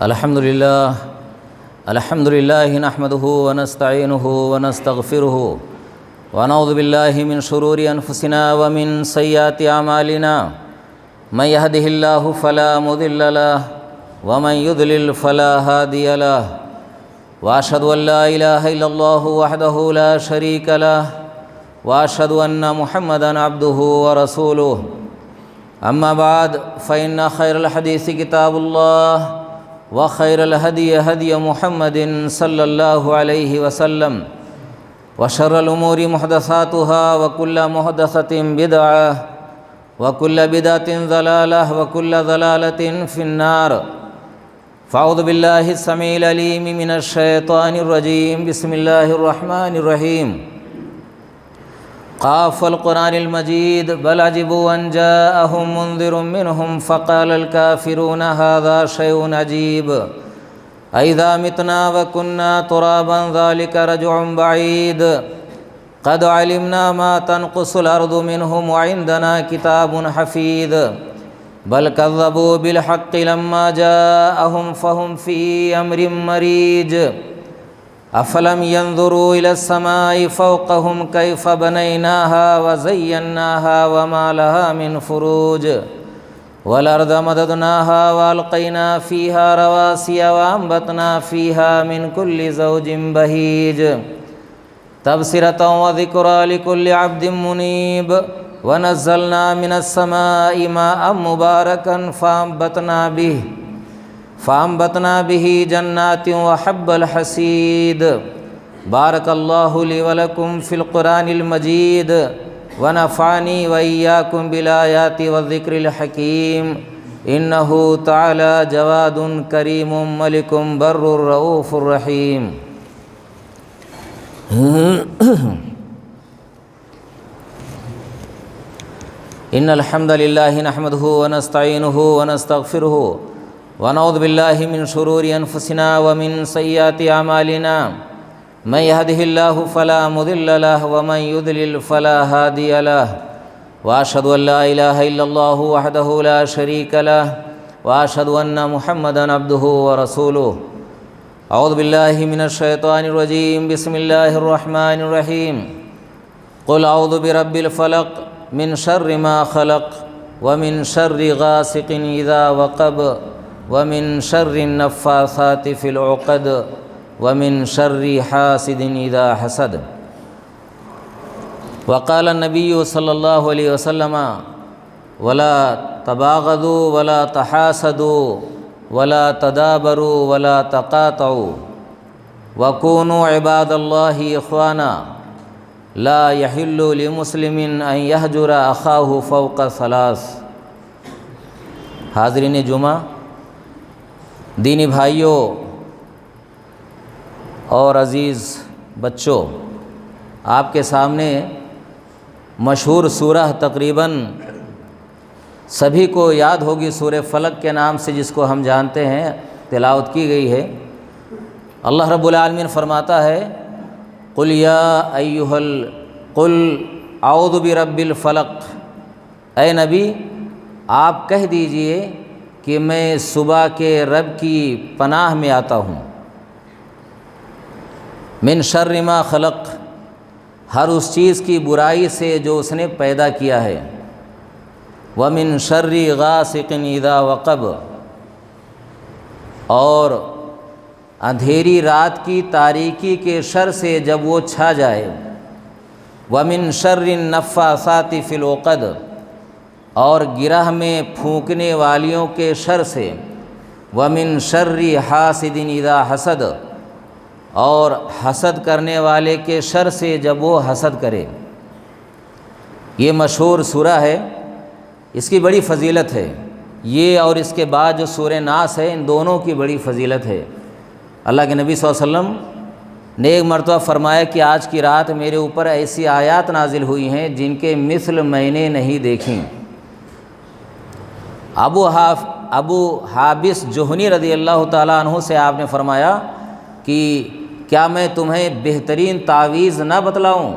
الحمد لله نحمده ونستعينه ونستغفره ونعوذ بالله من شرور أنفسنا ومن سيئات أعمالنا من يهده الله فلا مضل له ومن يضلل فلا هادي له وأشهد أن لا إله إلا الله وحده لا شريك له وأشهد أن محمدًا عبده ورسوله أما بعد فإن خير الحديث كتاب الله وخير الهدي هدي محمد صلى الله عليه وسلم وشر الأمور محدثاتها وكل محدثة بدعة وكل بدعة ضلالة وكل ضلالة في النار فأعوذ بالله السميع العليم من الشيطان الرجيم بسم الله الرحمن الرحيم قاف القرآن المجيد بل عجبوا أن جاءهم منذر منهم فقال الكافرون هذا شيء عجيب أئذا متنا وكنا ترابا ذلك رجع بعيد قد علمنا ما تنقص الأرض منهم وعندنا كتاب حفيظ بل كذبوا بالحق لما جاءهم فهم في أمر مريج أفلم ينظروا إلى السماء فوقهم كيف بنيناها وزيناها وما لها من فروج والأرض مددناها وألقينا فيها رواسي وأنبتنا فيها من كل زوج بهيج تبصرة وذكرى لكل عبد منيب ونزلنا من السماء ماء مباركا فأنبتنا به جنات وحب الحصيد بارك الله لي ولكم في القرآن المجيد ونفعني وإياكم بالآيات والذكر الحكيم إنه تعالى جواد كريم ملك بر رؤوف رحيم إن الحمد لله نحمده ونستعينه ونستغفره ونعوذ بالله من شرور أنفسنا ومن سيئات أعمالنا من يهده الله فلا مضل له ومن يضلل فلا هادي له وأشهد أن لا إله إلا الله وحده لا شريك له وأشهد أن محمدًا عبده ورسوله أعوذ بالله من الشيطان الرجيم بسم الله الرحمن الرحيم قل أعوذ برب الفلق من شر ما خلق ومن شر غاسق إذا وقب ومن شر النفاثات في العقد ومن شر حاسد إذا حسد وقال النبي صلى الله عليه وسلم ولا تباغضوا ولا تحاسدوا ولا تدابروا ولا تقاطعوا وكونوا عباد الله إخوانا لا يحل لمسلم أن يهجر أخاه فوق ثلاث حاضرین جمعہ، دینی بھائیوں اور عزیز بچوں، آپ کے سامنے مشہور سورہ تقریباً سبھی کو یاد ہوگی، سورہ فلق کے نام سے جس کو ہم جانتے ہیں، تلاوت کی گئی ہے۔ اللہ رب العالمین فرماتا ہے قل اعوذ برب الفلق، اے نبی آپ کہہ دیجئے کہ میں صبح کے رب کی پناہ میں آتا ہوں۔ من شر ما خلق، ہر اس چیز کی برائی سے جو اس نے پیدا کیا ہے۔ ومن شر غاسق اذا وقب، اور اندھیری رات کی تاریکی کے شر سے جب وہ چھا جائے۔ ومن شر النفاثات فی العقد، اور گرہ میں پھونکنے والیوں کے شر سے۔ ومن شر حاسد اذا حسد، اور حسد کرنے والے کے شر سے جب وہ حسد کرے۔ یہ مشہور سورہ ہے، اس کی بڑی فضیلت ہے۔ یہ اور اس کے بعد جو سورہ ناس ہے، ان دونوں کی بڑی فضیلت ہے۔ اللہ کے نبی صلی اللہ علیہ وسلم نے ایک مرتبہ فرمایا کہ آج کی رات میرے اوپر ایسی آیات نازل ہوئی ہیں جن کے مثل میں نے نہیں دیکھیں۔ ابو حابس جوہنی رضی اللہ تعالیٰ عنہ سے آپ نے فرمایا کہ کیا میں تمہیں بہترین تعویذ نہ بتلاؤں؟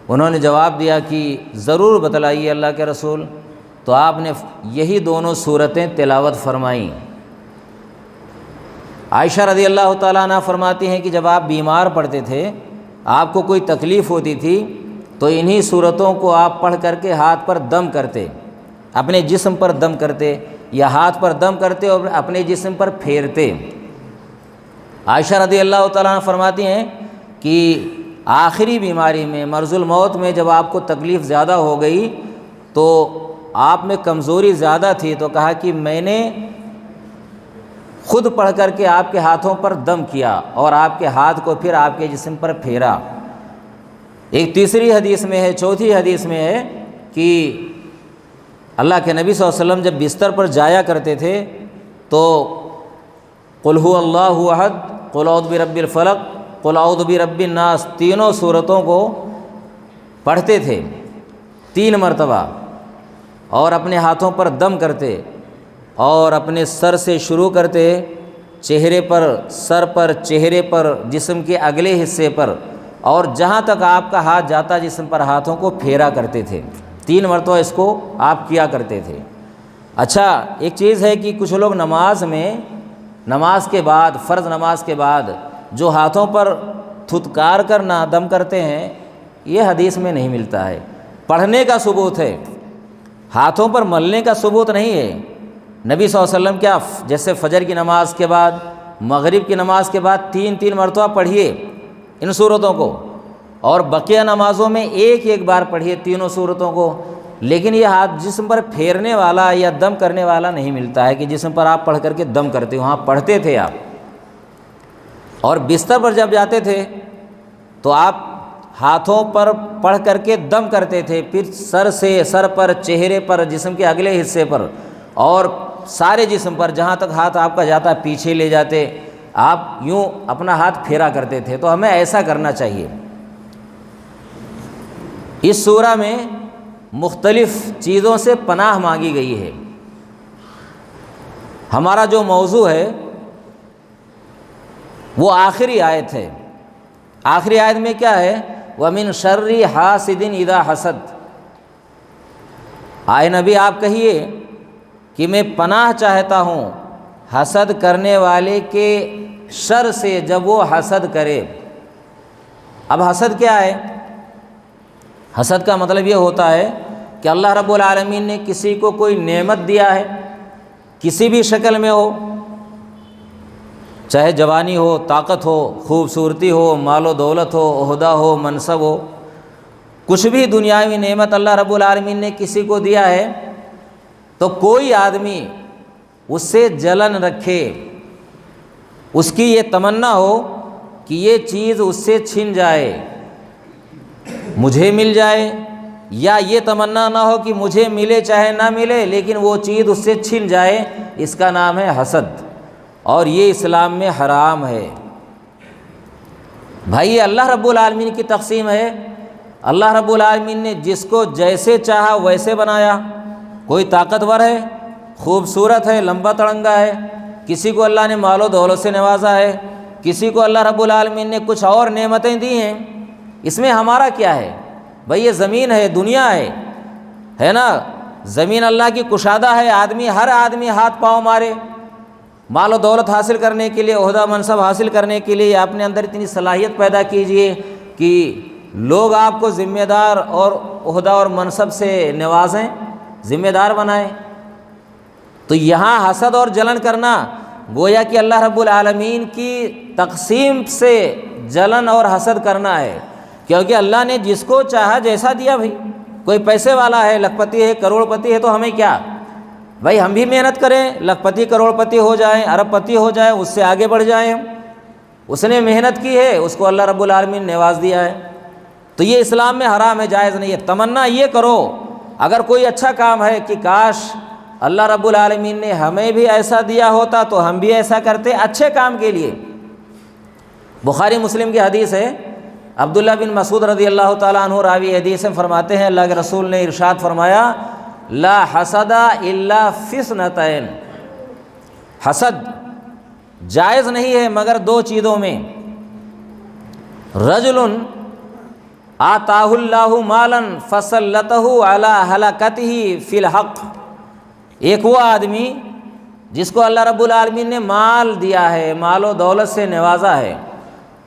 انہوں نے جواب دیا کہ ضرور بتلائیے اللہ کے رسول۔ تو آپ نے یہی دونوں صورتیں تلاوت فرمائیں۔ عائشہ رضی اللہ تعالیٰ عنہ فرماتی ہیں کہ جب آپ بیمار پڑتے تھے، آپ کو کوئی تکلیف ہوتی تھی، تو انہی صورتوں کو آپ پڑھ کر کے ہاتھ پر دم کرتے، اپنے جسم پر دم کرتے، یا ہاتھ پر دم کرتے اور اپنے جسم پر پھیرتے۔ عائشہ رضی اللہ تعالیٰ عنہ فرماتی ہیں کہ آخری بیماری میں، مرض الموت میں، جب آپ کو تکلیف زیادہ ہو گئی تو آپ میں کمزوری زیادہ تھی، تو کہا کہ میں نے خود پڑھ کر کے آپ کے ہاتھوں پر دم کیا اور آپ کے ہاتھ کو پھر آپ کے جسم پر پھیرا۔ ایک تیسری حدیث میں ہے، چوتھی حدیث میں ہے کہ اللہ کے نبی صلی اللہ علیہ وسلم جب بستر پر جایا کرتے تھے تو قل هو اللہ احد، قل اعوذ برب الفلق، قل اعوذ برب الناس، تینوں صورتوں کو پڑھتے تھے 3 مرتبہ، اور اپنے ہاتھوں پر دم کرتے اور اپنے سر سے شروع کرتے، چہرے پر، سر پر، چہرے پر، جسم کے اگلے حصے پر، اور جہاں تک آپ کا ہاتھ جاتا جسم پر ہاتھوں کو پھیرا کرتے تھے۔ 3 مرتبہ اس کو آپ کیا کرتے تھے۔ اچھا، ایک چیز ہے کہ کچھ لوگ نماز کے بعد، فرض نماز کے بعد جو ہاتھوں پر تھتکار کر دم کرتے ہیں، یہ حدیث میں نہیں ملتا ہے۔ پڑھنے کا ثبوت ہے، ہاتھوں پر ملنے کا ثبوت نہیں ہے۔ نبی صلی اللہ علیہ وسلم کیا، جیسے فجر کی نماز کے بعد، مغرب کی نماز کے بعد 3 مرتبہ پڑھیے ان صورتوں کو، اور بقیہ نمازوں میں ایک بار پڑھیے تینوں صورتوں کو، لیکن یہ ہاتھ جسم پر پھیرنے والا یا دم کرنے والا نہیں ملتا ہے کہ جسم پر آپ پڑھ کر کے دم کرتے ہو۔ ہاں، پڑھتے تھے آپ، اور بستر پر جب جاتے تھے تو آپ ہاتھوں پر پڑھ کر کے دم کرتے تھے، پھر سر پر، چہرے پر، جسم کے اگلے حصے پر، اور سارے جسم پر، جہاں تک ہاتھ آپ کا جاتا پیچھے لے جاتے، آپ یوں اپنا ہاتھ پھیرا کرتے تھے۔ تو ہمیں ایسا کرنا چاہیے۔ اس سورہ میں مختلف چیزوں سے پناہ مانگی گئی ہے۔ ہمارا جو موضوع ہے وہ آخری آیت ہے۔ آخری آیت میں کیا ہے؟ وَمِن شَرِّ حَاسِدٍ اِذَا حَسَدَ۔ آئے نبی آپ کہیے کہ میں پناہ چاہتا ہوں حسد کرنے والے کے شر سے جب وہ حسد کرے۔ اب حسد کیا ہے؟ حسد کا مطلب یہ ہوتا ہے کہ اللہ رب العالمین نے کسی کو کوئی نعمت دیا ہے، کسی بھی شکل میں ہو، چاہے جوانی ہو، طاقت ہو، خوبصورتی ہو، مال و دولت ہو، عہدہ ہو، منصب ہو، کچھ بھی دنیاوی نعمت اللہ رب العالمین نے کسی کو دیا ہے، تو کوئی آدمی اس سے جلن رکھے، اس کی یہ تمنا ہو کہ یہ چیز اس سے چھن جائے، مجھے مل جائے، یا یہ تمنا نہ ہو کہ مجھے ملے چاہے نہ ملے لیکن وہ چیز اس سے چھن جائے، اس کا نام ہے حسد، اور یہ اسلام میں حرام ہے۔ بھائی، یہ اللہ رب العالمین کی تقسیم ہے۔ اللہ رب العالمین نے جس کو جیسے چاہا ویسے بنایا۔ کوئی طاقتور ہے، خوبصورت ہے، لمبا تڑنگا ہے، کسی کو اللہ نے مال و دولت سے نوازا ہے، کسی کو اللہ رب العالمین نے کچھ اور نعمتیں دی ہیں۔ اس میں ہمارا کیا ہے؟ بھئی، یہ زمین ہے، دنیا ہے نا، زمین اللہ کی کشادہ ہے، ہر آدمی ہاتھ پاؤں مارے مال و دولت حاصل کرنے کے لیے، عہدہ منصب حاصل کرنے کے لیے، اپنے اندر اتنی صلاحیت پیدا کیجئے کہ لوگ آپ کو ذمہ دار اور عہدہ اور منصب سے نوازیں، ذمہ دار بنائیں۔ تو یہاں حسد اور جلن کرنا گویا کہ اللہ رب العالمین کی تقسیم سے جلن اور حسد کرنا ہے، کیونکہ اللہ نے جس کو چاہا جیسا دیا۔ بھائی، کوئی پیسے والا ہے، لاکھ پتی ہے، کروڑ پتی ہے، تو ہمیں کیا؟ بھائی، ہم بھی محنت کریں، لاکھ پتی کروڑ پتی ہو جائیں، ارب پتی ہو جائیں، اس سے آگے بڑھ جائیں۔ اس نے محنت کی ہے، اس کو اللہ رب العالمین نے نواز دیا ہے۔ تو یہ اسلام میں حرام ہے، جائز نہیں ہے۔ تمنا یہ کرو، اگر کوئی اچھا کام ہے کہ کاش اللہ رب العالمین نے ہمیں بھی ایسا دیا ہوتا تو ہم بھی ایسا کرتے، اچھے کام کے لیے۔ بخاری مسلم کی حدیث ہے، عبداللہ بن مسعود رضی اللہ تعالیٰ عنہ راوی حدیث میں فرماتے ہیں، اللہ کے رسول نے ارشاد فرمایا، لا حسد الا فی اثنتین، حسد جائز نہیں ہے مگر 2 چیزوں میں، رجل آتاہ اللہ مالا فسلطہ علی ہلاکتہ فی الحق، ایک وہ آدمی جس کو اللہ رب العالمین نے مال دیا ہے، مال و دولت سے نوازا ہے،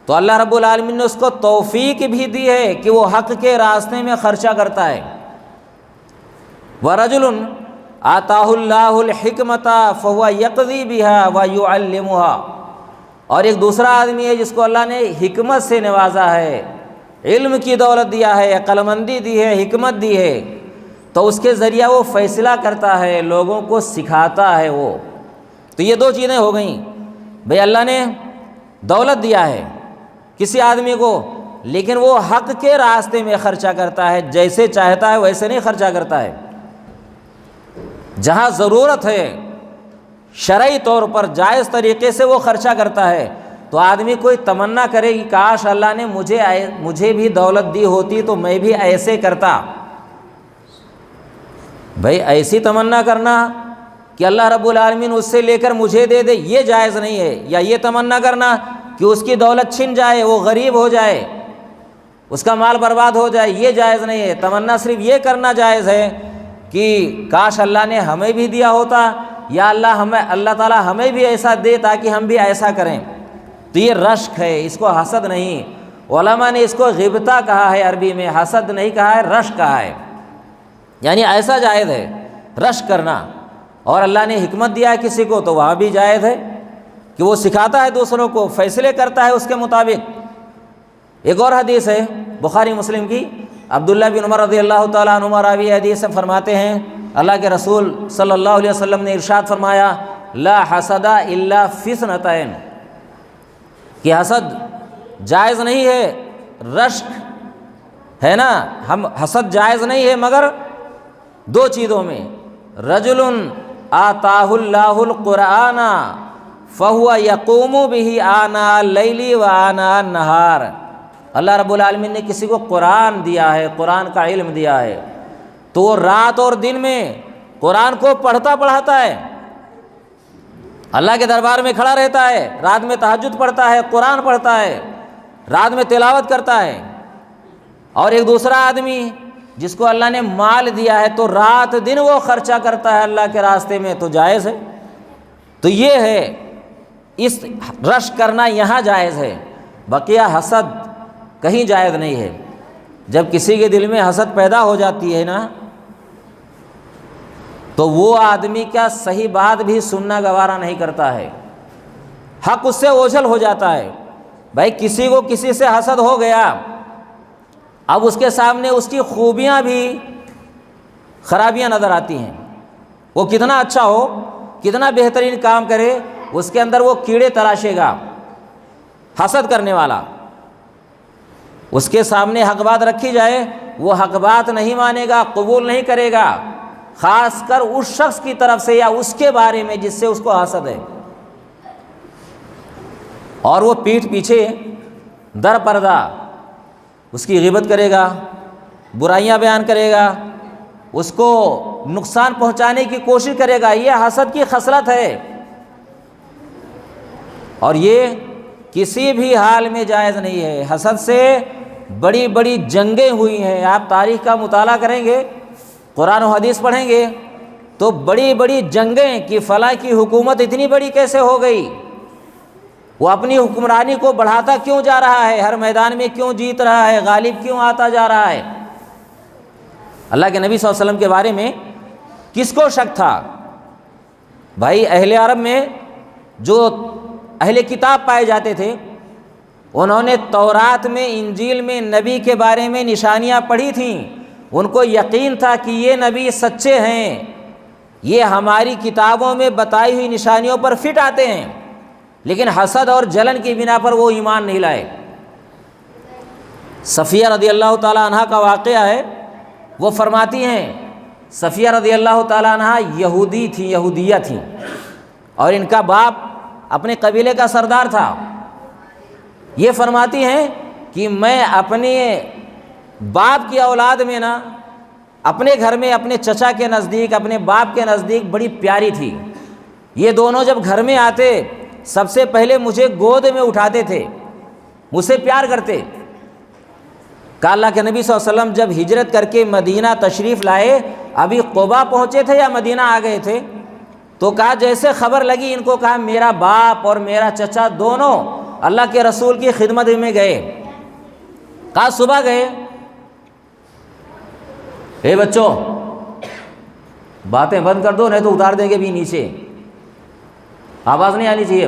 تو اللہ رب العالمین نے اس کو توفیق بھی دی ہے کہ وہ حق کے راستے میں خرچہ کرتا ہے۔ وَرَجُلٌ آتَاهُ اللَّهُ الْحِكْمَةَ فَهُوَ يَقْضِي بِهَا وَيُعَلِّمُهَا، اور ایک دوسرا آدمی ہے جس کو اللہ نے حکمت سے نوازا ہے، علم کی دولت دیا ہے، عقل مندی دی ہے، حکمت دی ہے، تو اس کے ذریعہ وہ فیصلہ کرتا ہے، لوگوں کو سکھاتا ہے وہ۔ تو یہ دو چیزیں ہو گئیں، بھئی اللہ نے دولت دیا ہے کسی آدمی کو، لیکن وہ حق کے راستے میں خرچہ کرتا ہے، جیسے چاہتا ہے ویسے نہیں خرچہ کرتا ہے، جہاں ضرورت ہے شرعی طور پر جائز طریقے سے وہ خرچہ کرتا ہے۔ تو آدمی کوئی تمنا کرے کہ کاش اللہ نے مجھے بھی دولت دی ہوتی تو میں بھی ایسے کرتا۔ بھائی ایسی تمنا کرنا کہ اللہ رب العالمین اس سے لے کر مجھے دے دے، یہ جائز نہیں ہے، یا یہ تمنا کرنا کہ اس کی دولت چھن جائے، وہ غریب ہو جائے، اس کا مال برباد ہو جائے، یہ جائز نہیں ہے۔ تمنا صرف یہ کرنا جائز ہے کہ کاش اللہ نے ہمیں بھی دیا ہوتا، یا اللہ تعالیٰ ہمیں بھی ایسا دے تاکہ ہم بھی ایسا کریں۔ تو یہ رشک ہے، اس کو حسد نہیں، علماء نے اس کو غبطہ کہا ہے، عربی میں حسد نہیں کہا ہے، رشک کہا ہے، یعنی ایسا جائز ہے رشک کرنا۔ اور اللہ نے حکمت دیا ہے کسی کو تو وہاں بھی جائز ہے کہ وہ سکھاتا ہے دوسروں کو، فیصلے کرتا ہے اس کے مطابق۔ ایک اور حدیث ہے بخاری مسلم کی، عبداللہ بن عمر رضی اللہ تعالیٰ عنہما راوی حدیث سے فرماتے ہیں، اللہ کے رسول صلی اللہ علیہ وسلم نے ارشاد فرمایا، لا حسد الا فی اثنتین، کہ حسد جائز نہیں ہے، رشک ہے نا، ہم حسد جائز نہیں ہے مگر دو چیزوں میں، رجل آتاہ اللہ القرآن فہو یقوم بہ آناء اللیل و آناء النہار، اللہ رب العالمین نے کسی کو قرآن دیا ہے، قرآن کا علم دیا ہے، تو وہ رات اور دن میں قرآن کو پڑھاتا ہے، اللہ کے دربار میں کھڑا رہتا ہے، رات میں تہجد پڑھتا ہے، قرآن پڑھتا ہے، رات میں تلاوت کرتا ہے۔ اور ایک دوسرا آدمی جس کو اللہ نے مال دیا ہے تو رات دن وہ خرچہ کرتا ہے اللہ کے راستے میں، تو جائز ہے۔ تو یہ ہے، اس رشک کرنا یہاں جائز ہے، بقیہ حسد کہیں جائز نہیں ہے۔ جب کسی کے دل میں حسد پیدا ہو جاتی ہے نا، تو وہ آدمی کیا صحیح بات بھی سننا گوارا نہیں کرتا ہے، حق اس سے اوجھل ہو جاتا ہے۔ بھائی کسی کو کسی سے حسد ہو گیا، اب اس کے سامنے اس کی خوبیاں بھی خرابیاں نظر آتی ہیں، وہ کتنا اچھا ہو، کتنا بہترین کام کرے، اس کے اندر وہ کیڑے تراشے گا حسد کرنے والا۔ اس کے سامنے حق بات رکھی جائے، وہ حق بات نہیں مانے گا، قبول نہیں کرے گا، خاص کر اس شخص کی طرف سے یا اس کے بارے میں جس سے اس کو حسد ہے، اور وہ پیٹھ پیچھے در پردہ اس کی غیبت کرے گا، برائیاں بیان کرے گا، اس کو نقصان پہنچانے کی کوشش کرے گا۔ یہ حسد کی خصلت ہے، اور یہ کسی بھی حال میں جائز نہیں ہے۔ حسد سے بڑی بڑی جنگیں ہوئی ہیں، آپ تاریخ کا مطالعہ کریں گے، قرآن و حدیث پڑھیں گے تو بڑی بڑی جنگیں کہ فلاں کی حکومت اتنی بڑی کیسے ہو گئی، وہ اپنی حکمرانی کو بڑھاتا کیوں جا رہا ہے، ہر میدان میں کیوں جیت رہا ہے، غالب کیوں آتا جا رہا ہے۔ اللہ کے نبی صلی اللہ علیہ وسلم کے بارے میں کس کو شک تھا؟ بھائی اہل عرب میں جو اہل کتاب پائے جاتے تھے، انہوں نے تورات میں، انجیل میں نبی کے بارے میں نشانیاں پڑھی تھیں، ان کو یقین تھا کہ یہ نبی سچے ہیں، یہ ہماری کتابوں میں بتائی ہوئی نشانیوں پر فٹ آتے ہیں، لیکن حسد اور جلن کی بنا پر وہ ایمان نہیں لائے۔ صفیہ رضی اللہ تعالیٰ عنہ کا واقعہ ہے، وہ فرماتی ہیں، صفیہ رضی اللہ تعالیٰ عنہ یہودیہ تھیں، اور ان کا باپ اپنے قبیلے کا سردار تھا۔ یہ فرماتی ہیں کہ میں اپنے باپ کی اولاد میں نا، اپنے گھر میں اپنے چچا کے نزدیک، اپنے باپ کے نزدیک بڑی پیاری تھی۔ یہ دونوں جب گھر میں آتے سب سے پہلے مجھے گود میں اٹھاتے تھے، مجھ سے پیار کرتے۔ کہ اللہ کے نبی صلی اللہ علیہ وسلم جب ہجرت کر کے مدینہ تشریف لائے، ابھی قبا پہنچے تھے یا مدینہ آ گئے تھے، تو تو کہا جیسے خبر لگی ان کو، کہا میرا باپ اور میرا چچا دونوں اللہ کے رسول کی خدمت میں گئے۔ کہا صبح گئے، اے بچوں باتیں بند کر دو نہیں تو اتار دیں گے بھی نیچے، آواز نہیں آنی چاہیے۔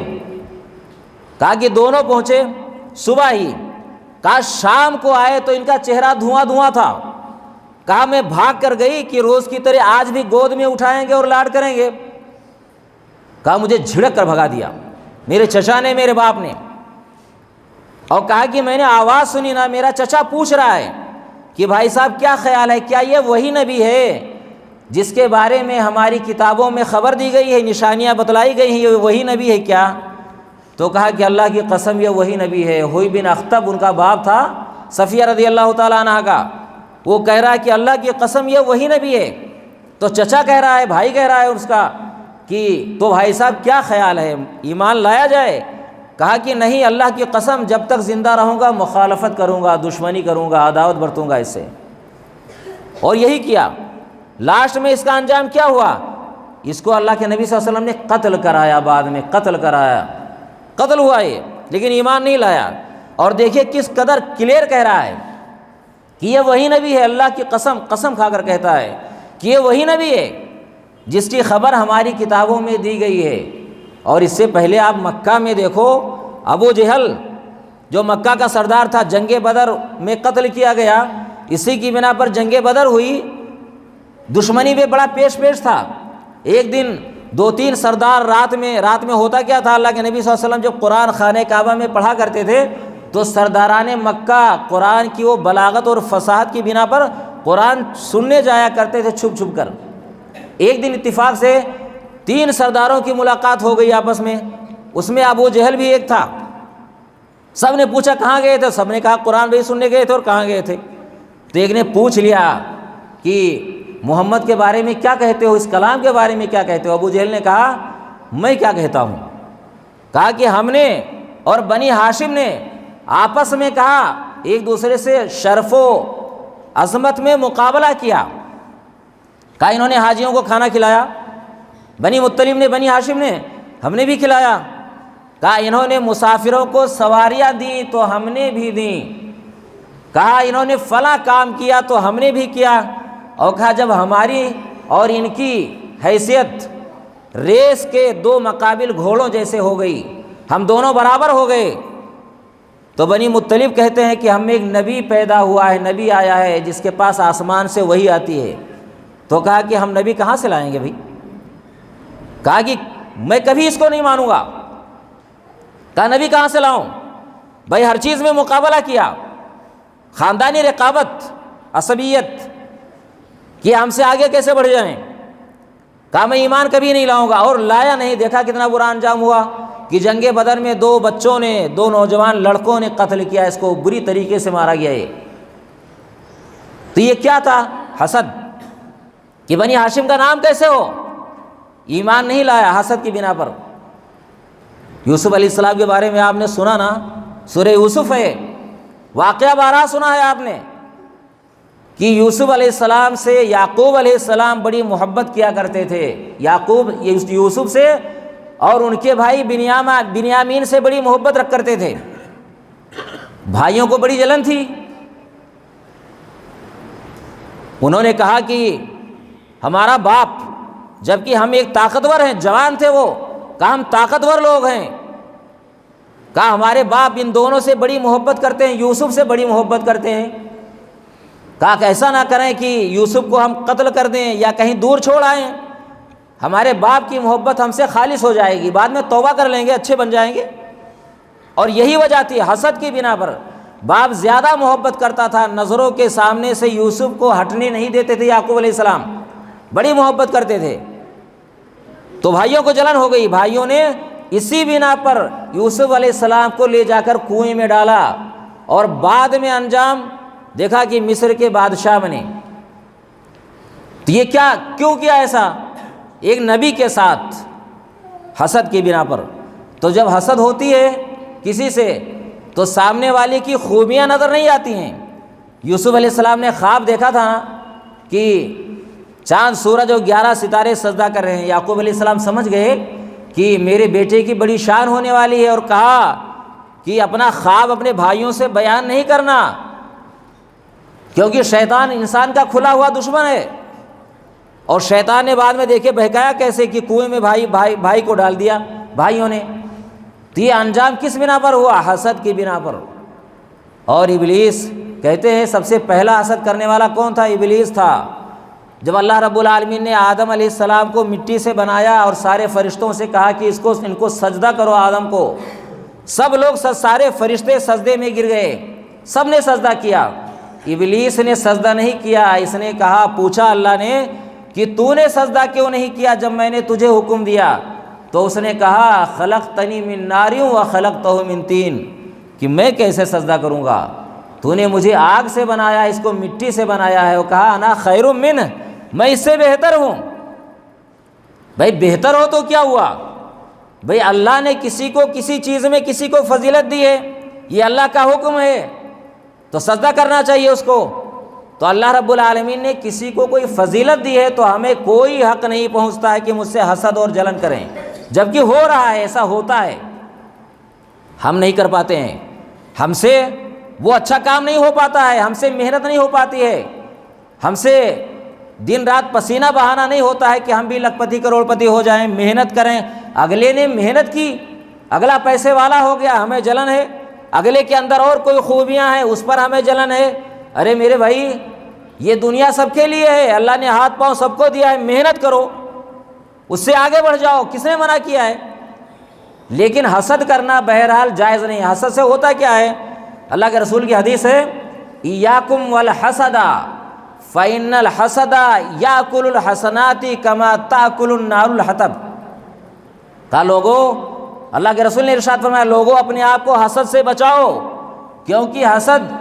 کہا کہ دونوں پہنچے صبح ہی، کہا شام کو آئے تو ان کا چہرہ دھواں دھواں تھا۔ کہا میں بھاگ کر گئی کہ روز کی طرح آج بھی گود میں اٹھائیں گے اور لاڈ کریں گے۔ کہا مجھے جھڑک کر بھگا دیا میرے چچا نے، میرے باپ نے، اور کہا کہ میں نے آواز سنی نا، میرا چچا پوچھ رہا ہے کہ بھائی صاحب کیا خیال ہے، کیا یہ وہی نبی ہے جس کے بارے میں ہماری کتابوں میں خبر دی گئی ہے، نشانیاں بتلائی گئی ہیں، یہ وہی نبی ہے کیا؟ تو کہا کہ اللہ کی قسم یہ وہی نبی ہے۔ ہوئی بن اخطب ان کا باپ تھا، صفیہ رضی اللہ تعالیٰ عنہ کا، وہ کہہ رہا ہے کہ اللہ کی قسم یہ وہی نبی ہے۔ تو چچا کہہ رہا ہے، بھائی کہہ رہا ہے اس کا کہ تو بھائی صاحب کیا خیال ہے، ایمان لایا جائے؟ کہا کہ نہیں، اللہ کی قسم جب تک زندہ رہوں گا مخالفت کروں گا، دشمنی کروں گا، عداوت برتوں گا اس سے۔ اور یہی کیا۔ لاسٹ میں اس کا انجام کیا ہوا؟ اس کو اللہ کے نبی صلی اللہ علیہ وسلم نے قتل کرایا، بعد میں قتل کرایا، قتل ہوا یہ، لیکن ایمان نہیں لایا۔ اور دیکھیے کس قدر کلیئر کہہ رہا ہے کہ یہ وہی نبی ہے، اللہ کی قسم، قسم کھا کر کہتا ہے کہ یہ وہی نبی ہے جس کی خبر ہماری کتابوں میں دی گئی ہے۔ اور اس سے پہلے آپ مکہ میں دیکھو، ابو جہل جو مکہ کا سردار تھا، جنگ بدر میں قتل کیا گیا، اسی کی بنا پر جنگ بدر ہوئی، دشمنی بھی بڑا پیش تھا۔ ایک دن 2-3 سردار رات میں ہوتا کیا تھا، اللہ کے نبی صلی اللہ علیہ وسلم جب قرآن خانہ کعبہ میں پڑھا کرتے تھے تو سرداران مکہ قرآن کی وہ بلاغت اور فصاحت کی بنا پر قرآن سننے جایا کرتے تھے چھپ چھپ کر۔ ایک دن اتفاق سے 3 سرداروں کی ملاقات ہو گئی آپس میں، اس میں ابو جہل بھی ایک تھا۔ سب نے پوچھا کہاں گئے تھے، سب نے کہا قرآن بھی سننے گئے تھے، اور کہاں گئے تھے؟ تو ایک نے پوچھ لیا کہ محمد کے بارے میں کیا کہتے ہو، اس کلام کے بارے میں کیا کہتے ہو؟ ابو جہل نے کہا میں کیا کہتا ہوں؟ کہا کہ ہم نے اور بنی ہاشم نے آپس میں کہا ایک دوسرے سے شرف و عظمت میں مقابلہ کیا۔ کہا انہوں نے حاجیوں کو کھانا کھلایا، بنی مطلب نے، بنی ہاشم نے، ہم نے بھی کھلایا۔ کہا انہوں نے مسافروں کو سواریاں دیں تو ہم نے بھی دیں۔ کہا انہوں نے فلاں کام کیا تو ہم نے بھی کیا۔ اور کہا جب ہماری اور ان کی حیثیت ریس کے 2 مقابل گھوڑوں جیسے ہو گئی، ہم دونوں برابر ہو گئے، تو بنی مطلب کہتے ہیں کہ ہم میں ایک نبی پیدا ہوا ہے، نبی آیا ہے جس کے پاس آسمان سے وحی آتی ہے۔ تو کہا کہ ہم نبی کہاں سے لائیں گے بھائی؟ کہا کہ میں کبھی اس کو نہیں مانوں گا۔ کہا نبی کہاں سے لاؤں؟ بھائی ہر چیز میں مقابلہ کیا، خاندانی رقابت، عصبیت کہ ہم سے آگے کیسے بڑھ جائیں۔ کہا میں ایمان کبھی نہیں لاؤں گا، اور لایا نہیں۔ دیکھا کتنا برا انجام ہوا کہ جنگ بدر میں 2 بچوں نے، 2 نوجوان لڑکوں نے قتل کیا، اس کو بری طریقے سے مارا گیا۔ تو یہ کیا تھا؟ حسد، کہ بنی ہاشم کا نام کیسے ہو؟ ایمان نہیں لایا حسد کی بنا پر۔ یوسف علیہ السلام کے بارے میں آپ نے سنا نا، سورہ یوسف ہے، واقعہ بارہ سنا ہے آپ نے کہ یوسف علیہ السلام سے یعقوب علیہ السلام بڑی محبت کیا کرتے تھے، یعقوب یوسف سے اور ان کے بھائی بنیامین سے بڑی محبت رکھ کرتے تھے، بھائیوں کو بڑی جلن تھی۔ انہوں نے کہا کہ ہمارا باپ، جبکہ ہم ایک طاقتور ہیں، جوان تھے وہ، کہا ہم طاقتور لوگ ہیں، کہا ہمارے باپ ان دونوں سے بڑی محبت کرتے ہیں، یوسف سے بڑی محبت کرتے ہیں۔ کہا کہ ایسا نہ کریں کہ یوسف کو ہم قتل کر دیں یا کہیں دور چھوڑ آئیں، ہمارے باپ کی محبت ہم سے خالص ہو جائے گی، بعد میں توبہ کر لیں گے، اچھے بن جائیں گے۔ اور یہی وجہ تھی، حسد کی بنا پر باپ زیادہ محبت کرتا تھا، نظروں کے سامنے سے یوسف کو ہٹنے نہیں دیتے تھے، یعقوب علیہ السلام بڑی محبت کرتے تھے۔ تو بھائیوں کو جلن ہو گئی، بھائیوں نے اسی بنا پر یوسف علیہ السلام کو لے جا کر کنویں میں ڈالا، اور بعد میں انجام دیکھا کہ مصر کے بادشاہ بنے۔ تو یہ کیوں کیا ایسا؟ ایک نبی کے ساتھ حسد کی بنا پر۔ تو جب حسد ہوتی ہے کسی سے تو سامنے والے کی خوبیاں نظر نہیں آتی ہیں۔ یوسف علیہ السلام نے خواب دیکھا تھا کہ چاند سورج اور 11 ستارے سجدہ کر رہے ہیں۔ یعقوب علیہ السلام سمجھ گئے کہ میرے بیٹے کی بڑی شان ہونے والی ہے، اور کہا کہ اپنا خواب اپنے بھائیوں سے بیان نہیں کرنا، کیونکہ شیطان انسان کا کھلا ہوا دشمن ہے۔ اور شیطان نے بعد میں دیکھے بہکایا کیسے کہ کنویں میں بھائی کو ڈال دیا بھائیوں نے۔ تو یہ انجام کس بنا پر ہوا؟ حسد کی بنا پر۔ اور ابلیس کہتے ہیں سب سے پہلا حسد کرنے والا کون تھا؟ ابلیس تھا۔ جب اللہ رب العالمین نے آدم علیہ السلام کو مٹی سے بنایا اور سارے فرشتوں سے کہا کہ ان کو سجدہ کرو آدم کو، سب لوگ سارے فرشتے سجدے میں گر گئے، سب نے سجدہ کیا۔ ابلیس نے سجدہ نہیں کیا، اس نے کہا، پوچھا اللہ نے کہ تو نے سجدہ کیوں نہیں کیا جب میں نے تجھے حکم دیا؟ تو اس نے کہا خلقتنی من نار و خلقتہ من طین، کہ میں کیسے سجدہ کروں گا، تو نے مجھے آگ سے بنایا، اس کو مٹی سے بنایا ہے۔ وہ کہا انا خیر منہ، میں اس سے بہتر ہوں۔ بھائی بہتر ہو تو کیا ہوا؟ بھائی اللہ نے کسی کو کسی چیز میں کسی کو فضیلت دی ہے، یہ اللہ کا حکم ہے تو سجدہ کرنا چاہیے اس کو۔ تو اللہ رب العالمین نے کسی کو کوئی فضیلت دی ہے تو ہمیں کوئی حق نہیں پہنچتا ہے کہ مجھ سے حسد اور جلن کریں، جبکہ ہو رہا ہے، ایسا ہوتا ہے، ہم نہیں کر پاتے ہیں، ہم سے وہ اچھا کام نہیں ہو پاتا ہے، ہم سے محنت نہیں ہو پاتی ہے، ہم سے دن رات پسینہ بہانا نہیں ہوتا ہے کہ ہم بھی لکھپتی کروڑ پتی ہو جائیں، محنت کریں۔ اگلے نے محنت کی، اگلا پیسے والا ہو گیا، ہمیں جلن ہے۔ اگلے کے اندر اور کوئی خوبیاں ہیں، اس پر ہمیں جلن ہے۔ ارے میرے بھائی، یہ دنیا سب کے لیے ہے، اللہ نے ہاتھ پاؤں سب کو دیا ہے، محنت کرو، اس سے آگے بڑھ جاؤ، کس نے منع کیا ہے؟ لیکن حسد کرنا بہرحال جائز نہیں۔ حسد سے ہوتا کیا ہے؟ اللہ کے رسول کی حدیث ہے، ایاکم والحسد فإن الحسد یاکل الحسنات کما تاکل النار الحطب۔ کہا لوگو، اللہ کے رسول نے ارشاد فرمایا، لوگو اپنے آپ کو حسد سے بچاؤ، کیونکہ حسد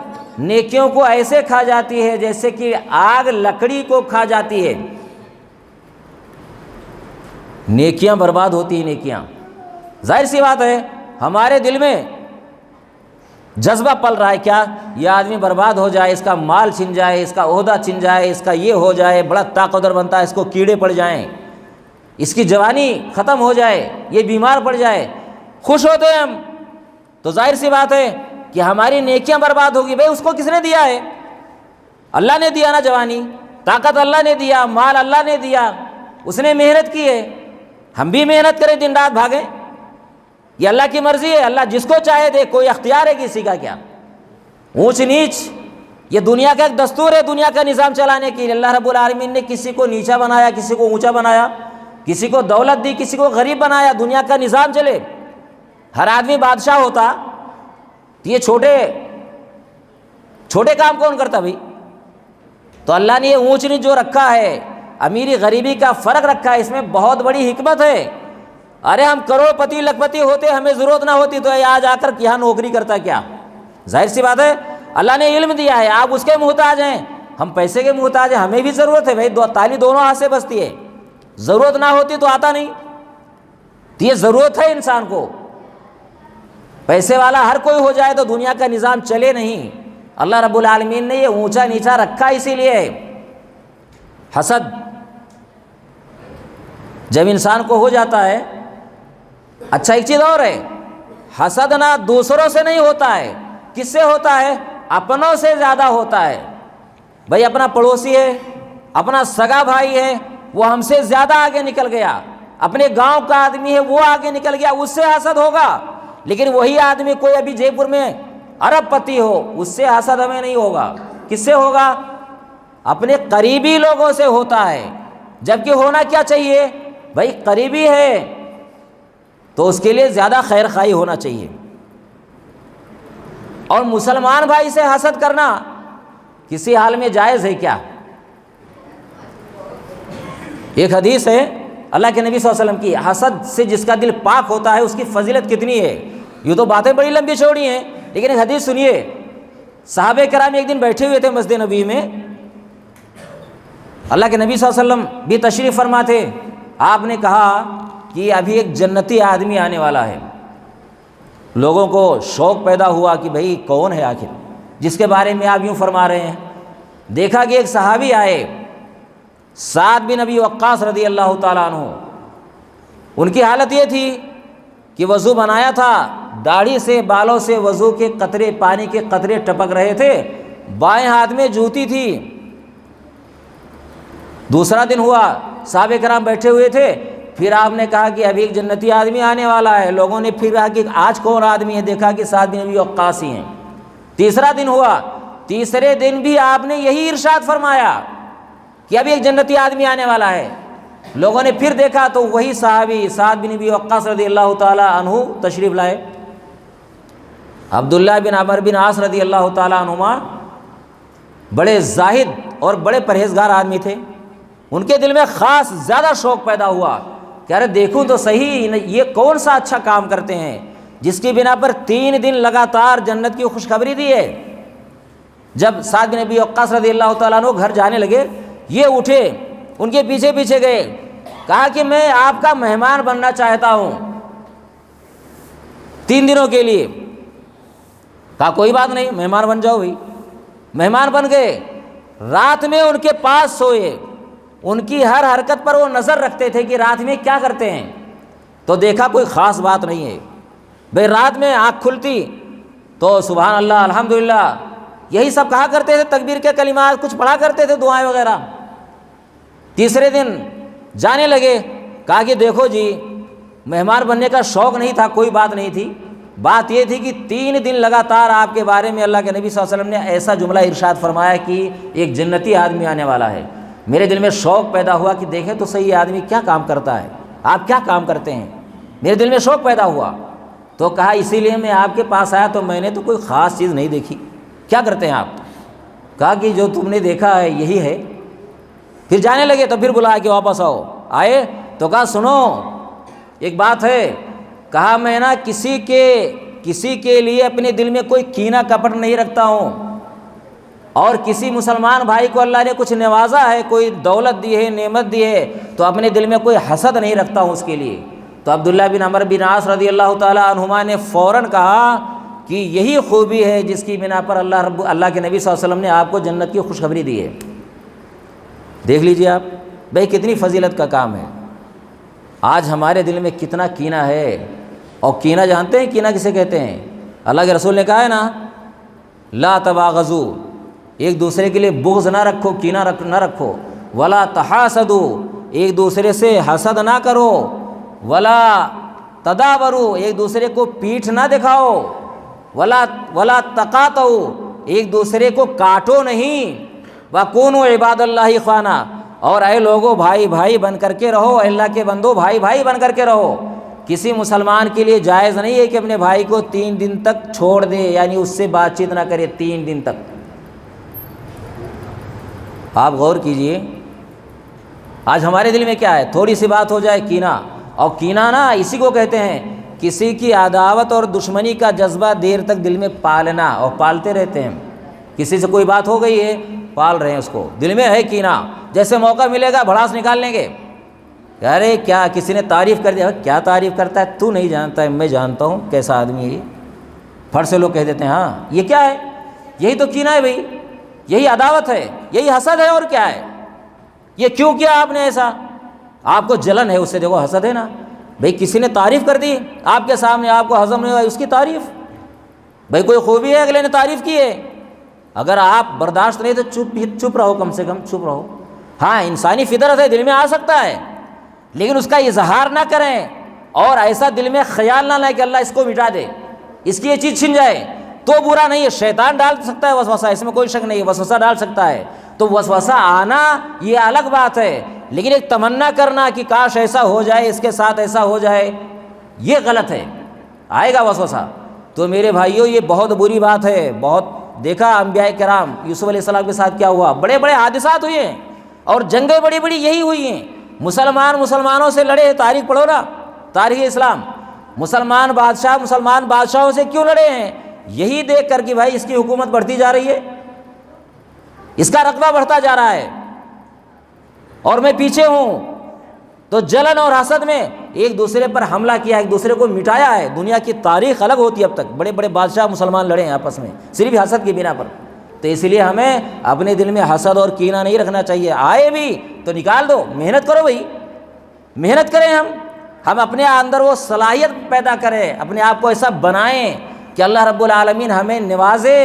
نیکیوں کو ایسے کھا جاتی ہے جیسے کہ آگ لکڑی کو کھا جاتی ہے، نیکیاں برباد ہوتی ہیں۔ نیکیاں، ظاہر سی بات ہے ہمارے دل میں جذبہ پل رہا ہے کیا؟ یہ آدمی برباد ہو جائے، اس کا مال چھن جائے، اس کا عہدہ چھن جائے، اس کا یہ ہو جائے، بڑا طاقتور بنتا ہے، اس کو کیڑے پڑ جائیں، اس کی جوانی ختم ہو جائے، یہ بیمار پڑ جائے، خوش ہوتے ہیں ہم۔ تو ظاہر سی بات ہے کہ ہماری نیکیاں برباد ہوگی۔ بھئی اس کو کس نے دیا ہے؟ اللہ نے دیا نا، جوانی طاقت اللہ نے دیا، مال اللہ نے دیا، اس نے محنت کی ہے، ہم بھی محنت کریں، دن رات بھاگیں، یہ اللہ کی مرضی ہے، اللہ جس کو چاہے دے، کوئی اختیار ہے کسی کا کیا؟ اونچ نیچ یہ دنیا کا ایک دستور ہے، دنیا کا نظام چلانے کے لیے اللہ رب العالمین نے کسی کو نیچا بنایا، کسی کو اونچا بنایا، کسی کو دولت دی، کسی کو غریب بنایا، دنیا کا نظام چلے۔ ہر آدمی بادشاہ ہوتا تو یہ چھوٹے کام کون کرتا بھائی؟ تو اللہ نے یہ اونچ نیچ جو رکھا ہے، امیری غریبی کا فرق رکھا ہے، اس میں بہت بڑی حکمت ہے۔ ارے ہم کروڑ پتی لکھ پتی ہوتے، ہمیں ضرورت نہ ہوتی تو آج آ کر یہاں نوکری کرتا کیا؟ ظاہر سی بات ہے اللہ نے علم دیا ہے، آپ اس کے محتاج ہیں، ہم پیسے کے محتاج ہیں، ہمیں بھی ضرورت ہے بھائی، تالی دونوں ہاتھ سے بستی ہے، ضرورت نہ ہوتی تو آتا نہیں، تو یہ ضرورت ہے انسان کو۔ پیسے والا ہر کوئی ہو جائے تو دنیا کا نظام چلے نہیں۔ اللہ رب العالمین نے یہ اونچا نیچا رکھا اسی لیے۔ حسد جب انسان کو ہو جاتا ہے، اچھا ایک چیز اور ہے، حسد نہ دوسروں سے نہیں ہوتا ہے، کس سے ہوتا ہے؟ اپنوں سے زیادہ ہوتا ہے۔ بھائی اپنا پڑوسی ہے، اپنا سگا بھائی ہے، وہ ہم سے زیادہ آگے نکل گیا، اپنے گاؤں کا آدمی ہے وہ آگے نکل گیا، اس سے حسد ہوگا۔ لیکن وہی آدمی کوئی ابھی جے پور میں ارب پتی ہو، اس سے حسد ہمیں نہیں ہوگا۔ کس سے ہوگا؟ اپنے قریبی لوگوں سے ہوتا ہے، جبکہ ہونا کیا چاہیے؟ بھائی قریبی ہے تو اس کے لیے زیادہ خیر خواہی ہونا چاہیے۔ اور مسلمان بھائی سے حسد کرنا کسی حال میں جائز ہے کیا؟ ایک حدیث ہے اللہ کے نبی صلی اللہ علیہ وسلم کی، حسد سے جس کا دل پاک ہوتا ہے اس کی فضیلت کتنی ہے۔ یہ تو باتیں بڑی لمبی چوڑی ہیں، لیکن ایک حدیث سنیے۔ صحابہ کرام ایک دن بیٹھے ہوئے تھے مسجد نبوی میں، اللہ کے نبی صلی اللہ علیہ وسلم بھی تشریف فرما تھے۔ آپ نے کہا کہ ابھی ایک جنتی آدمی آنے والا ہے۔ لوگوں کو شوق پیدا ہوا کہ بھئی کون ہے آخر جس کے بارے میں آپ یوں فرما رہے ہیں۔ دیکھا کہ ایک صحابی آئے، سعد بن ابی وقاص رضی اللہ تعالیٰ عنہ، ان کی حالت یہ تھی کہ وضو بنایا تھا، داڑھی سے بالوں سے وضو کے قطرے، پانی کے قطرے ٹپک رہے تھے، بائیں ہاتھ میں جوتی تھی۔ دوسرا دن ہوا، صحابہ کرام بیٹھے ہوئے تھے، پھر آپ نے کہا کہ ابھی ایک جنتی آدمی آنے والا ہے۔ لوگوں نے پھر کہا کہ آج کون آدمی ہے؟ دیکھا کہ سعد بن ابی وقاص ہی ہیں۔ تیسرا دن ہوا، تیسرے دن بھی آپ نے یہی ارشاد فرمایا کہ ابھی ایک جنتی آدمی آنے والا ہے۔ لوگوں نے پھر دیکھا تو وہی صحابی سعد بن ابی وقاص رضی اللہ تعالیٰ عنہ تشریف لائے۔ عبداللہ بن عمرو بن عاص رضی اللہ تعالیٰ عنہما بڑے زاہد اور بڑے پرہیزگار آدمی تھے۔ ان کے دل میں خاص زیادہ شوق پیدا ہوا کہ ارے دیکھوں تو صحیح یہ کون سا اچھا کام کرتے ہیں جس کی بنا پر 3 دن لگاتار جنت کی خوشخبری دی ہے۔ جب سعد بن ابی وقاص رضی اللہ تعالیٰ عنہ گھر جانے لگے، یہ اٹھے، ان کے پیچھے پیچھے گئے، کہا کہ میں آپ کا مہمان بننا چاہتا ہوں 3 دنوں کے لیے۔ کہا کوئی بات نہیں، مہمان بن جاؤ بھائی۔ مہمان بن گئے، رات میں ان کے پاس سوئے، ان کی ہر حرکت پر وہ نظر رکھتے تھے کہ رات میں کیا کرتے ہیں۔ تو دیکھا کوئی خاص بات نہیں ہے بھائی، رات میں آنکھ کھلتی تو سبحان اللہ الحمدللہ یہی سب کہا کرتے تھے، تکبیر کے کلمات کچھ پڑھا کرتے تھے، دعائیں وغیرہ۔ تیسرے دن جانے لگے، کہا کہ دیکھو جی مہمان بننے کا شوق نہیں تھا، کوئی بات نہیں تھی، بات یہ تھی کہ 3 دن لگاتار آپ کے بارے میں اللہ کے نبی صلی اللہ علیہ وسلم نے ایسا جملہ ارشاد فرمایا کہ ایک جنتی آدمی آنے والا ہے۔ میرے دل میں شوق پیدا ہوا کہ دیکھیں تو صحیح آدمی کیا کام کرتا ہے، آپ کیا کام کرتے ہیں۔ میرے دل میں شوق پیدا ہوا تو کہا اسی لیے میں آپ کے پاس آیا، تو میں نے تو کوئی خاص چیز نہیں دیکھی۔ کیا کرتے ہیں آپ؟ کہا کہ جو تم نے دیکھا ہے یہی ہے۔ پھر جانے لگے تو پھر بلایا کہ واپس آؤ۔ آئے تو کہا سنو ایک بات ہے، کہا میں نا کسی کے لیے اپنے دل میں کوئی کینہ کپٹ نہیں رکھتا ہوں، اور کسی مسلمان بھائی کو اللہ نے کچھ نوازا ہے، کوئی دولت دی ہے، نعمت دی ہے، تو اپنے دل میں کوئی حسد نہیں رکھتا ہوں اس کے لیے۔ تو عبداللہ بن عمرو بن عاص رضی اللہ تعالیٰ عنہما نے فوراً کہا کہ یہی خوبی ہے جس کی بنا پر اللہ کے نبی صلی اللہ علیہ وسلم نے آپ کو جنت کی خوشخبری دی ہے۔ دیکھ لیجئے آپ بھائی کتنی فضیلت کا کام ہے۔ آج ہمارے دل میں کتنا کینہ ہے، اور کینہ جانتے ہیں کینہ کسے کہتے ہیں؟ اللہ کے رسول نے کہا ہے نا لا تباغضوا، ایک دوسرے کے لیے بغض نہ رکھو، کینہ نہ رکھو، ولا تحاسدوا، ایک دوسرے سے حسد نہ کرو، ولا تدابروا، ایک دوسرے کو پیٹھ نہ دکھاؤ، ولا تقاطعوا، ایک دوسرے کو کاٹو نہیں، وَكُونُوا عِبَادَ اللَّهِ اخوانا، اور اے لوگوں بھائی بھائی بن کر کے رہو، اللہ کے بندو بھائی بھائی بن کر کے رہو۔ کسی مسلمان کے لیے جائز نہیں ہے کہ اپنے بھائی کو 3 دن تک چھوڑ دے، یعنی اس سے بات چیت نہ کرے 3 دن تک۔ آپ غور کیجئے آج ہمارے دل میں کیا ہے، تھوڑی سی بات ہو جائے کینہ، اور کینہ نا اسی کو کہتے ہیں کسی کی عداوت اور دشمنی کا جذبہ دیر تک دل میں پالنا، اور پالتے رہتے ہیں۔ کسی سے کوئی بات ہو گئی ہے، پال رہے ہیں اس کو، دل میں ہے کینہ، جیسے موقع ملے گا بھڑاس نکال لیں گے۔ ارے کیا کسی نے تعریف کر دیا، کیا تعریف کرتا ہے، تو نہیں جانتا ہے، میں جانتا ہوں کیسا آدمی ہے یہ۔ پھٹ سے لوگ کہہ دیتے ہیں ہاں یہ کیا ہے، یہی تو کینہ ہے بھائی، یہی عداوت ہے، یہی حسد ہے، اور کیا ہے، یہ کیوں کیا آپ نے ایسا، آپ کو جلن ہے اس سے، دیکھو حسد ہے نا بھائی، کسی نے تعریف کر دی آپ کے سامنے، آپ کو ہضم نہیں ہوا اس کی تعریف، بھائی کوئی خوبی ہے اگلے نے تعریف کی ہے، اگر آپ برداشت نہیں تو چپ رہو، کم سے کم چپ رہو۔ ہاں انسانی فطرت ہے، دل میں آ سکتا ہے، لیکن اس کا اظہار نہ کریں، اور ایسا دل میں خیال نہ لائیں کہ اللہ اس کو مٹا دے، اس کی یہ چیز چھن جائے، تو برا نہیں ہے، شیطان ڈال سکتا ہے وسوسہ، اس میں کوئی شک نہیں ہے، وسوسہ ڈال سکتا ہے، تو وسوسہ آنا یہ الگ بات ہے، لیکن ایک تمنا کرنا کہ کاش ایسا ہو جائے، اس کے ساتھ ایسا ہو جائے، یہ غلط ہے، آئے گا وسوسہ۔ تو میرے بھائیوں یہ بہت بری بات ہے، بہت دیکھا انبیاء کرام یوسف علیہ السلام کے ساتھ کیا ہوا، بڑے بڑے حادثات ہوئے ہیں، اور جنگیں بڑی بڑی یہی ہوئی ہیں، مسلمانوں سے لڑے، تاریخ پڑھو نا، تاریخ اسلام، مسلمان بادشاہوں سے کیوں لڑے ہیں، یہی دیکھ کر کہ بھائی اس کی حکومت بڑھتی جا رہی ہے، اس کا رقبہ بڑھتا جا رہا ہے، اور میں پیچھے ہوں، تو جلن اور حسد میں ایک دوسرے پر حملہ کیا، ایک دوسرے کو مٹایا ہے۔ دنیا کی تاریخ الگ ہوتی ہے، اب تک بڑے بڑے بادشاہ مسلمان لڑے ہیں آپس میں صرف حسد کی بنا پر، تو تو اس لیے ہمیں اپنے دل میں حسد اور کینہ نہیں رکھنا چاہیے، آئے بھی تو نکال دو، محنت کرو بھائی، محنت کریں ہم اپنے اندر وہ صلاحیت پیدا کریں، اپنے آپ کو ایسا بنائیں کہ اللہ رب العالمین ہمیں نوازے،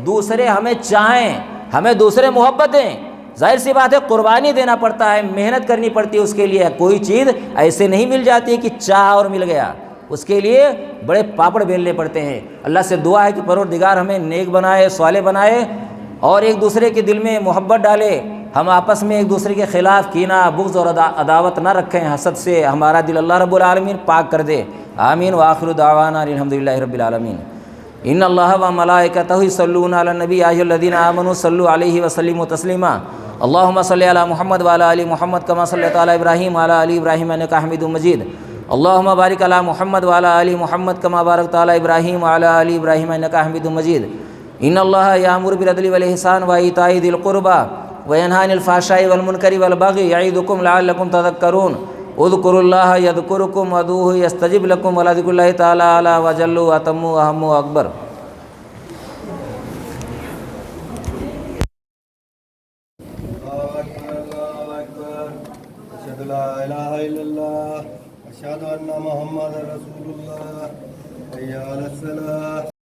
دوسرے ہمیں چاہیں، ہمیں دوسرے محبت دیں۔ ظاہر سی بات ہے قربانی دینا پڑتا ہے، محنت کرنی پڑتی ہے اس کے لیے، کوئی چیز ایسے نہیں مل جاتی کہ چاہ اور مل گیا، اس کے لیے بڑے پاپڑ بیلنے پڑتے ہیں۔ اللہ سے دعا ہے کہ پروردگار ہمیں نیک بنائے، صالح بنائے، اور ایک دوسرے کے دل میں محبت ڈالے، ہم آپس میں ایک دوسرے کے خلاف کینہ، بغض اور عداوت نہ رکھیں، حسد سے ہمارا دل اللہ رب العالمین پاک کر دے۔ آمین وآخر دعوانا الحمدللہ رب العالمین۔ ان اللہ و ملائکتہ یصلون علی النبی یا ایھا الذین آمنوا صلوا علیہ وسلموا تسلیما۔ اللہم صلی علی محمد وعلی آل محمد کما صلیت علی ابراہیم وعلی آل ابراہیم انک حمید مجید۔ اللہم بارک علی محمد وعلی آل محمد کما بارکت علی ابراہیم وعلی آل ابراہیم انک حمید مجید۔ ان اللہ یامر بالعدل والإحسان وایتاء ذی القربى وینہی عن الفحشاء والمنکر والبغی یعظکم لعلکم تذکرون۔ اذکروا اللہ یذکرکم وادعوہ یستجب لکم ولذکر اللہ تعالی اعلی وجل واتم واہم واکبر۔ اشہد لا الہ الا اللہ اشہد ان محمد رسول اللہ حی علی الصلاۃ۔